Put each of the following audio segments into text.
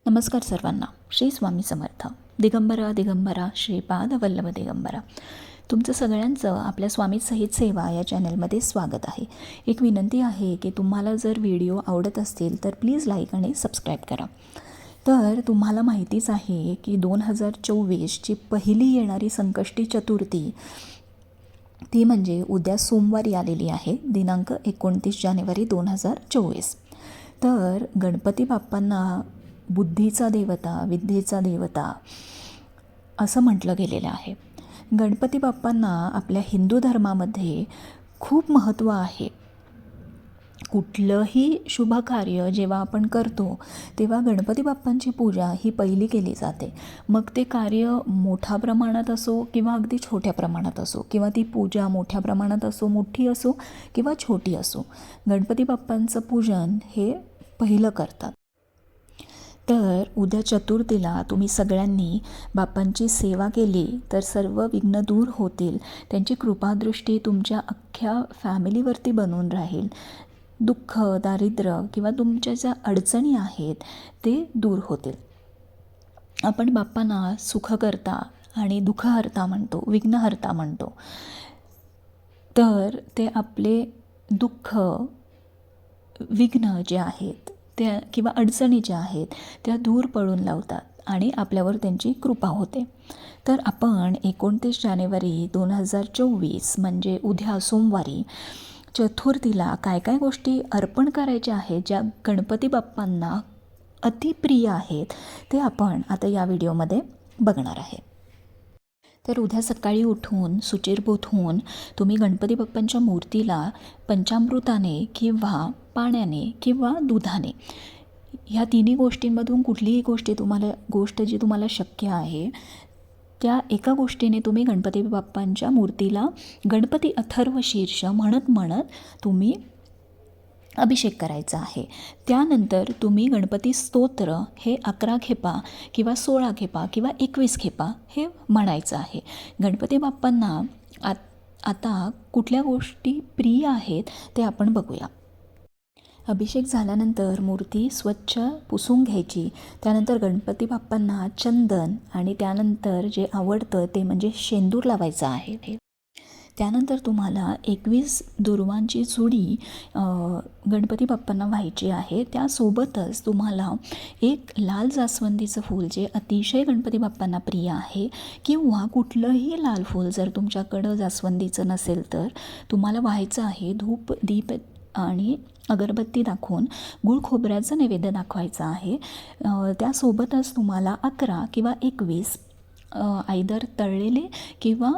नमस्कार सर्वांना. श्री स्वामी समर्थ. दिगंबरा दिगंबरा श्रीपाद वल्लभ दिगंबरा. तुमचं सगळ्यांचं आपल्या स्वामी सहित सेवा या चॅनलमध्ये स्वागत आहे. एक विनंती आहे की तुम्हाला जर व्हिडिओ आवडत असतील तर प्लीज लाईक आणि सबस्क्राईब करा. तर तुम्हाला माहितीच आहे की 2024ची पहिली येणारी संकष्टी चतुर्थी ती म्हणजे उद्या सोमवारी आलेली आहे, दिनांक 29 जानेवारी 2024. तर गणपती बाप्पांना बुद्धीचा देवता, विद्येचा देवता असं म्हटलं गेलेलं आहे. गणपती बाप्पांना आपल्या हिंदू धर्मामध्ये खूप महत्त्व आहे. कुठलंही शुभ कार्य जेव्हा आपण करतो तेव्हा गणपती बाप्पांची पूजा ही पहिली केली जाते. मग ते कार्य मोठ्या प्रमाणात असो किंवा अगदी छोट्या प्रमाणात असो, किंवा ती पूजा मोठ्या प्रमाणात असो, मोठी असो किंवा छोटी असो, गणपती बाप्पांचं पूजन हे पहिलं करतात. तर उद्या चतुर्थीला तुम्ही सगळ्यांनी बाप्पांची सेवा केली तर सर्व विघ्न दूर होतील. त्यांची कृपादृष्टी तुमच्या अख्ख्या फॅमिलीवरती बनून राहील. दुःख, दारिद्र्य किंवा तुमच्या ज्या अडचणी आहेत ते दूर होतील. आपण बाप्पांना सुखकर्ता आणि दुःखहर्ता म्हणतो, विघ्नहर्ता म्हणतो. तर ते आपले दुःख, विघ्न जे आहेत त्या किंवा अडचणी ज्या आहेत त्या दूर पळून लावतात आणि आपल्यावर त्यांची कृपा होते. तर आपण 29 जानेवारी 2024 म्हणजे उद्या सोमवारी चतुर्थीला काय काय गोष्टी अर्पण करायच्या आहेत ज्या गणपती बाप्पांना अतिप्रिय आहेत ते आपण आता या व्हिडिओमध्ये बघणार आहे. तर उद्या सकाळी उठून सुचिरभूत होऊन तुम्ही गणपती बाप्पांच्या मूर्तीला पंचामृताने किंवा पाण्याने किंवा दुधाने, ह्या तिन्ही गोष्टींमधून कुठलीही गोष्ट जी तुम्हाला शक्य आहे त्या एका गोष्टीने तुम्ही गणपती बाप्पांच्या मूर्तीला गणपती अथर्व शीर्ष म्हणत तुम्ही अभिषेक करायचा आहे. त्यानंतर तुम्ही गणपती स्तोत्र हे 11 खेपा किंवा 16 खेपा किंवा 21 खेपा हे म्हणायचं आहे. गणपती बाप्पांना आता कुठल्या गोष्टी प्रिय आहेत ते आपण बघूया. अभिषेक झाल्यानंतर मूर्ती स्वच्छ पुसून घ्यायची. त्यानंतर गणपती बाप्पांना चंदन आणि त्यानंतर जे आवडतं ते म्हणजे शेंदूर लावायचा आहे. त्यानंतर तुम्हाला 21 दुर्वांची जुडी गणपती बाप्पांना व्हायची आहे. त्यासोबतच तुम्हाला एक लाल जास्वंदीचं फूल जे अतिशय गणपती बाप्पांना प्रिय आहे, किंवा कुठलंही लाल फूल जर तुमच्याकडं जास्वंदीचं नसेल तर तुम्हाला व्हायचं आहे. धूप, दीप आणि अगरबत्ती दाखवून गुळ खोबऱ्याचं नैवेद्य दाखवायचं आहे. त्यासोबतच तुम्हाला 11 किंवा 21 आयदर तळलेले किंवा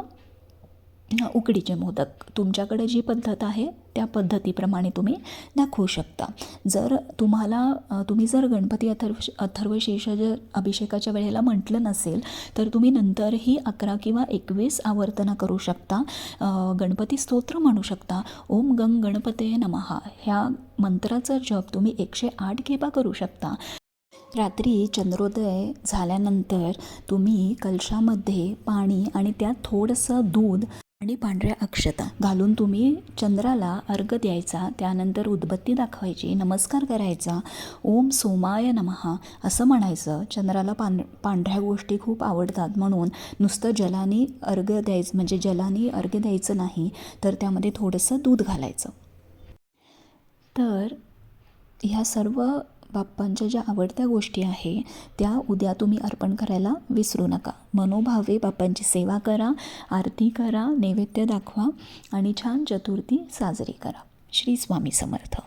उकडीचे मोदक, तुमच्याकडे जी पद्धत आहे त्या पद्धतीप्रमाणे तुम्ही दाखवू शकता. तुम्ही जर गणपती अथर्वशीर्ष जर अभिषेकाच्या वेळेला म्हटलं नसेल तर तुम्ही नंतरही 11 किंवा 21 आवर्तना करू शकता. गणपती स्तोत्र म्हणू शकता. ओम गंग गणपते नमः ह्या मंत्राचा जप तुम्ही 108 खेपा करू शकता. रात्री चंद्रोदय झाल्यानंतर तुम्ही कलशामध्ये पाणी आणि त्यात थोडंसं दूध आणि पांढऱ्या अक्षता घालून तुम्ही चंद्राला अर्घ्य द्यायचा. त्यानंतर उदबत्ती दाखवायची, नमस्कार करायचा, ओम सोमाय नमः असं म्हणायचं. चंद्राला पांढऱ्या गोष्टी खूप आवडतात म्हणून नुसतं जलाने अर्घ्य द्यायचं, म्हणजे जलाने अर्घ्य द्यायचं नाही तर त्यामध्ये थोडंसं दूध घालायचं. तर ह्या सर्व बाप्पांच्या ज्या आवडत्या गोष्टी आहे त्या उद्या तुम्ही अर्पण करायला विसरू नका. मनोभावे बाप्पांची सेवा करा, आरती करा, नैवेद्य दाखवा आणि छान चतुर्थी साजरी करा. श्री स्वामी समर्थ.